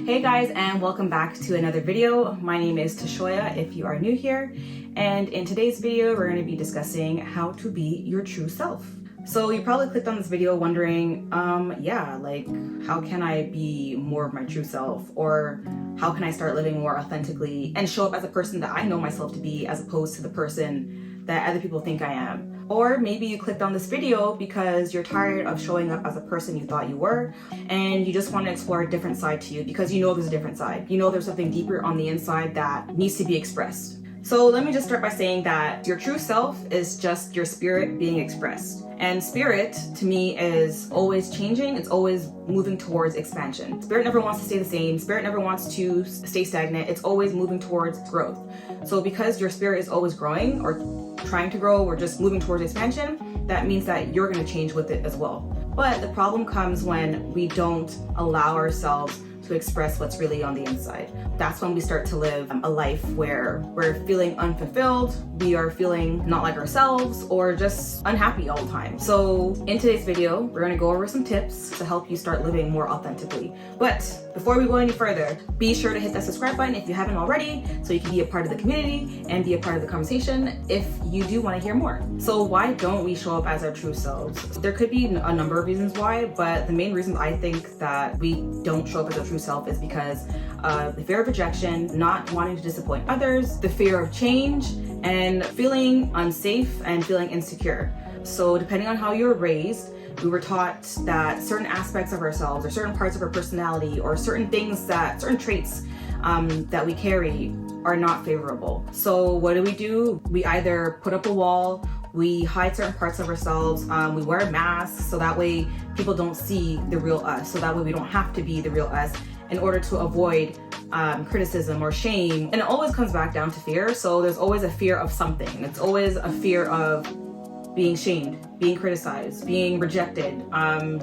Hey guys, and welcome back to another video. My name is Toshoya if you are new here, and in today's video we're going to be discussing how to be your true self. So you probably clicked on this video wondering, how can I be more of my true self, or how can I start living more authentically and show up as a person that I know myself to be as opposed to the person that other people think I am. Or maybe you clicked on this video because you're tired of showing up as a person you thought you were, and you just want to explore a different side to you because you know there's a different side. You know there's something deeper on the inside that needs to be expressed. So let me just start by saying that your true self is just your spirit being expressed. And spirit, to me, is always changing. It's always moving towards expansion. Spirit never wants to stay the same. Spirit never wants to stay stagnant. It's always moving towards growth. So because your spirit is always growing or trying to grow or just moving towards expansion, that means that you're going to change with it as well. But the problem comes when we don't allow ourselves to express what's really on the inside. That's when we start to live a life where we're feeling unfulfilled, we are feeling not like ourselves, or just unhappy all the time. So in today's video, we're gonna go over some tips to help you start living more authentically. But before we go any further, be sure to hit that subscribe button if you haven't already, so you can be a part of the community and be a part of the conversation if you do want to hear more. So why don't we show up as our true selves? There could be a number of reasons why, but the main reason I think that we don't show up as our true self is because the fear of rejection, not wanting to disappoint others, the fear of change, and feeling unsafe and feeling insecure. So depending on how you were raised, we were taught that certain aspects of ourselves or certain parts of our personality or certain traits that we carry are not favorable. So what do? We either put up a wall, we hide certain parts of ourselves, we wear masks so that way people don't see the real us, so that way we don't have to be the real us in order to avoid criticism or shame. And it always comes back down to fear. So there's always a fear of something. It's always a fear of being shamed, being criticized, being rejected,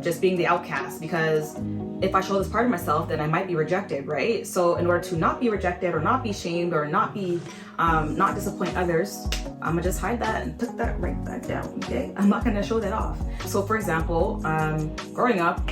just being the outcast, because if I show this part of myself, then I might be rejected, right? So in order to not be rejected or not be shamed or not disappoint others, I'm gonna just hide that and put that right back down, okay? I'm not gonna show that off. So for example, growing up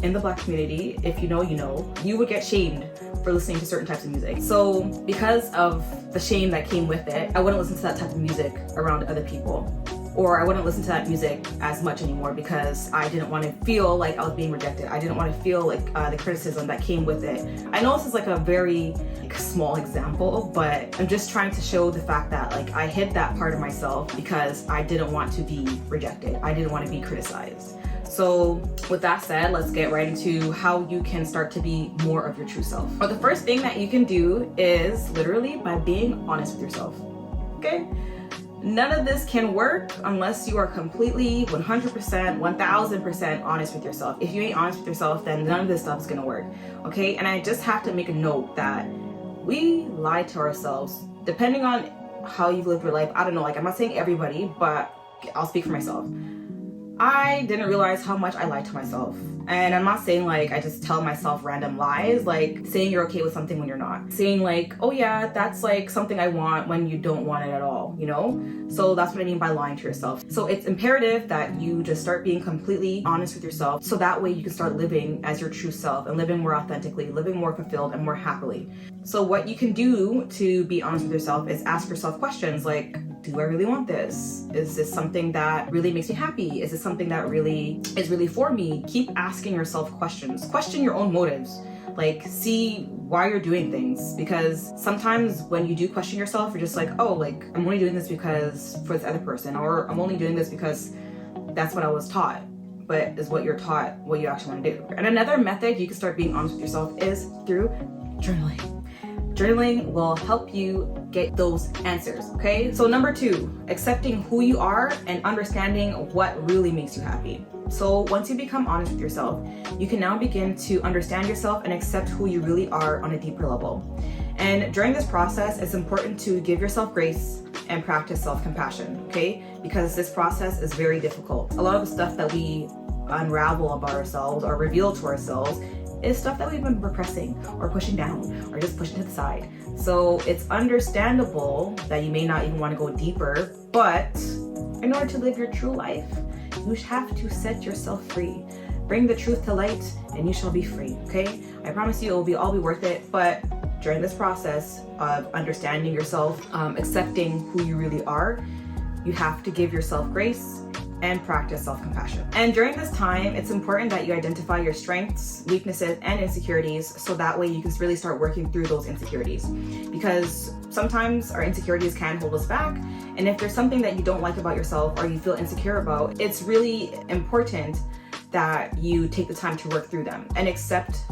in the Black community, if you know, you would get shamed for listening to certain types of music. So because of the shame that came with it, I wouldn't listen to that type of music around other people. Or I wouldn't listen to that music as much anymore because I didn't want to feel like I was being rejected. I didn't want to feel like the criticism that came with it. I know this is like a very small example, but I'm just trying to show the fact that I hid that part of myself because I didn't want to be rejected. I didn't want to be criticized. So with that said, let's get right into how you can start to be more of your true self. But the first thing that you can do is literally by being honest with yourself, okay? None of this can work unless you are completely 100%, 1000% honest with yourself. If you ain't honest with yourself, then none of this stuff is gonna work, okay? And I just have to make a note that we lie to ourselves depending on how you've lived your life. I don't know, I'm not saying everybody, but I'll speak for myself. I didn't realize how much I lied to myself. And I'm not saying I just tell myself random lies, saying you're okay with something when you're not. Saying oh yeah, that's something I want when you don't want it at all, you know? So that's what I mean by lying to yourself. So it's imperative that you just start being completely honest with yourself so that way you can start living as your true self and living more authentically, living more fulfilled and more happily. So what you can do to be honest with yourself is ask yourself questions like, do I really want this? Is this something that really makes me happy? Is this something that really is really for me? Keep asking yourself questions. Question your own motives. See why you're doing things, because sometimes when you do question yourself, you're just I'm only doing this because for this other person, or I'm only doing this because that's what I was taught. But is what you're taught what you actually want to do? And another method you can start being honest with yourself is through journaling. Journaling will help you get those answers, okay? So number 2, accepting who you are and understanding what really makes you happy. So once you become honest with yourself, you can now begin to understand yourself and accept who you really are on a deeper level. And during this process, it's important to give yourself grace and practice self-compassion, okay? Because this process is very difficult. A lot of the stuff that we unravel about ourselves or reveal to ourselves is stuff that we've been repressing or pushing down or just pushing to the side. So it's understandable that you may not even want to go deeper, but in order to live your true life, you have to set yourself free. bring the truth to light and you shall be free, okay? I promise you it will all be worth it, but during this process of understanding yourself, accepting who you really are, you have to give yourself grace and practice self-compassion. And during this time, it's important that you identify your strengths, weaknesses, and insecurities so that way you can really start working through those insecurities. Because sometimes our insecurities can hold us back, and if there's something that you don't like about yourself or you feel insecure about, it's really important that you take the time to work through them and accept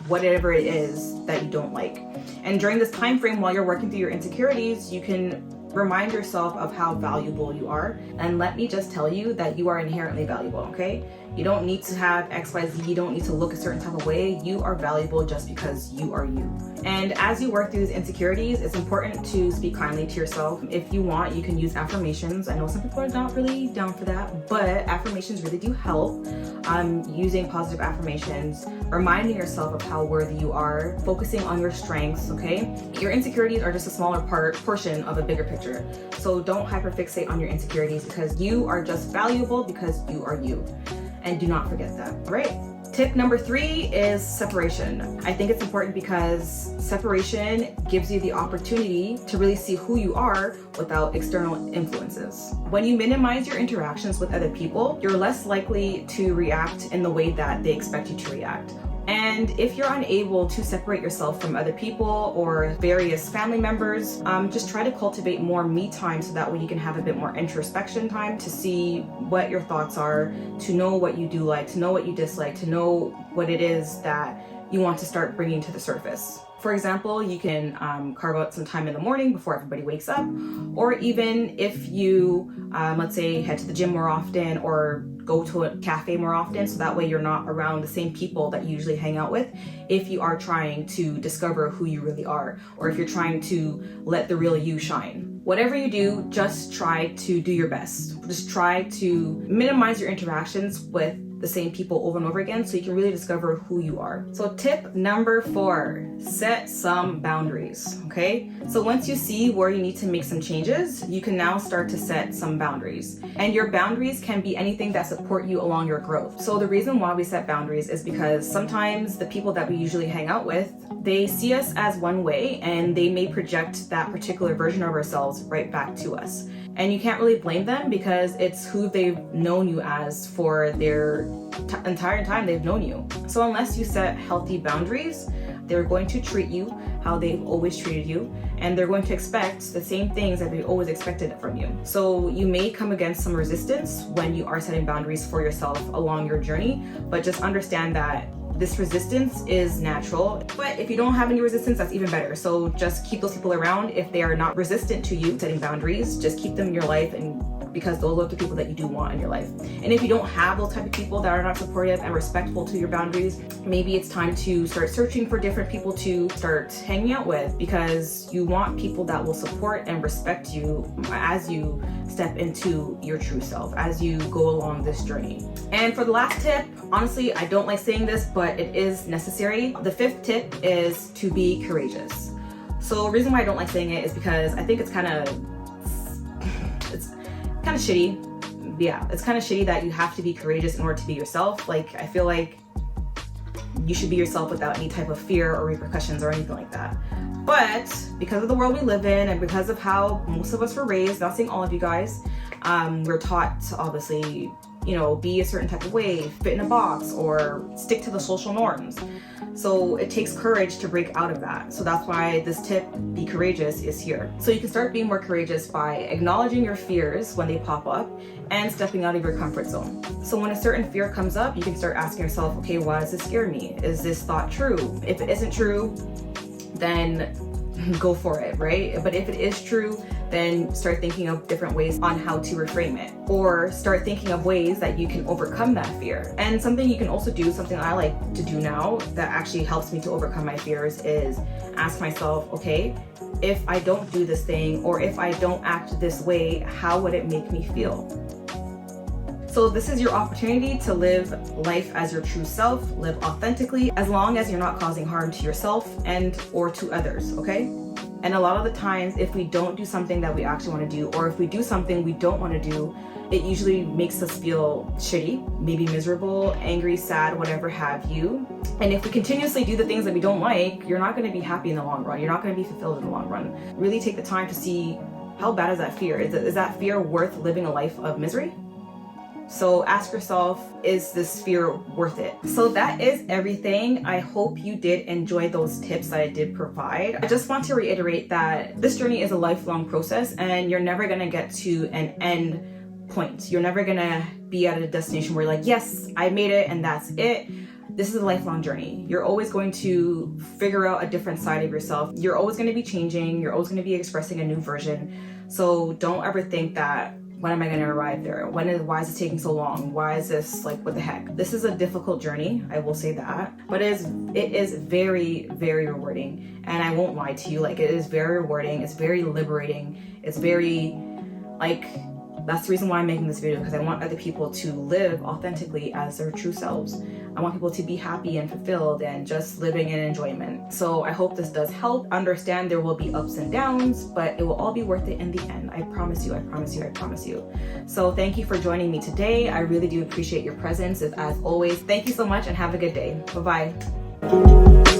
whatever it is that you don't like. And during this time frame, while you're working through your insecurities, you can remind yourself of how valuable you are. And let me just tell you that you are inherently valuable, okay? You don't need to have XYZ, you don't need to look a certain type of way. You are valuable just because you are you. And as you work through these insecurities, it's important to speak kindly to yourself. If you want, you can use affirmations. I know some people are not really down for that, but affirmations really do help. Using positive affirmations, reminding yourself of how worthy you are, focusing on your strengths, okay? Your insecurities are just a smaller portion of a bigger picture. So don't hyperfixate on your insecurities because you are just valuable because you are you. And do not forget that, all right? Tip number 3 is separation. I think it's important because separation gives you the opportunity to really see who you are without external influences. When you minimize your interactions with other people, you're less likely to react in the way that they expect you to react. And if you're unable to separate yourself from other people or various family members, just try to cultivate more me time so that way you can have a bit more introspection time to see what your thoughts are, to know what you do like, to know what you dislike, to know what it is that you want to start bringing to the surface. For example, you can carve out some time in the morning before everybody wakes up, or even if you, let's say, head to the gym more often or go to a cafe more often, so that way you're not around the same people that you usually hang out with if you are trying to discover who you really are, or if you're trying to let the real you shine. Whatever you do, just try to do your best. Just try to minimize your interactions with the same people over and over again so you can really discover who you are. So tip number 4, set some boundaries, okay? So once you see where you need to make some changes, you can now start to set some boundaries. And your boundaries can be anything that support you along your growth. So the reason why we set boundaries is because sometimes the people that we usually hang out with, they see us as one way and they may project that particular version of ourselves right back to us. And you can't really blame them because it's who they've known you as for their entire time they've known you. So unless you set healthy boundaries, they're going to treat you how they've always treated you, and they're going to expect the same things that they always expected from you. So you may come against some resistance when you are setting boundaries for yourself along your journey, but just understand that this resistance is natural. But if you don't have any resistance, that's even better. So just keep those people around. If they are not resistant to you setting boundaries, just keep them in your life, and because those are the people that you do want in your life. And if you don't have those type of people that are not supportive and respectful to your boundaries, maybe it's time to start searching for different people to start hanging out with, because you want people that will support and respect you as you step into your true self, as you go along this journey. And for the last tip, honestly, I don't like saying this, but it is necessary. The 5th tip is to be courageous. So the reason why I don't like saying it is because I think it's kind of shitty. Yeah, it's kind of shitty that you have to be courageous in order to be yourself. Like, I feel like you should be yourself without any type of fear or repercussions or anything like that. But because of the world we live in and because of how most of us were raised, not saying all of you guys, we're taught to obviously, be a certain type of way, fit in a box, or stick to the social norms. So it takes courage to break out of that. So that's why this tip, be courageous, is here. So you can start being more courageous by acknowledging your fears when they pop up and stepping out of your comfort zone. So when a certain fear comes up, you can start asking yourself, okay, why does this scare me? Is this thought true? If it isn't true, then go for it, right? But if it is true, then start thinking of different ways on how to reframe it, or start thinking of ways that you can overcome that fear. And something you can also do, something I like to do now that actually helps me to overcome my fears, is ask myself, okay, if I don't do this thing, or if I don't act this way, how would it make me feel? So this is your opportunity to live life as your true self, live authentically, as long as you're not causing harm to yourself and or to others, okay? And a lot of the times, if we don't do something that we actually want to do, or if we do something we don't want to do, it usually makes us feel shitty, maybe miserable, angry, sad, whatever have you. And if we continuously do the things that we don't like, you're not going to be happy in the long run. You're not going to be fulfilled in the long run. Really take the time to see, how bad is that fear? Is that fear worth living a life of misery? So ask yourself, is this fear worth it? So that is everything. I hope you did enjoy those tips that I did provide. I just want to reiterate that this journey is a lifelong process, and you're never gonna get to an end point. You're never gonna be at a destination where you're like, yes, I made it and that's it. This is a lifelong journey. You're always going to figure out a different side of yourself. You're always going to be changing. You're always going to be expressing a new version. So don't ever think that, when am I going to arrive there? Why is it taking so long? Why is this, like, what the heck? This is a difficult journey, I will say that. But it is very, very rewarding. And I won't lie to you, like, it is very rewarding. It's very liberating. It's very, like, that's the reason why I'm making this video, because I want other people to live authentically as their true selves. I want people to be happy and fulfilled and just living in enjoyment. So I hope this does help. Understand there will be ups and downs, but it will all be worth it in the end. I promise you, I promise you, I promise you. So thank you for joining me today. I really do appreciate your presence. As always, thank you so much and have a good day. Bye-bye.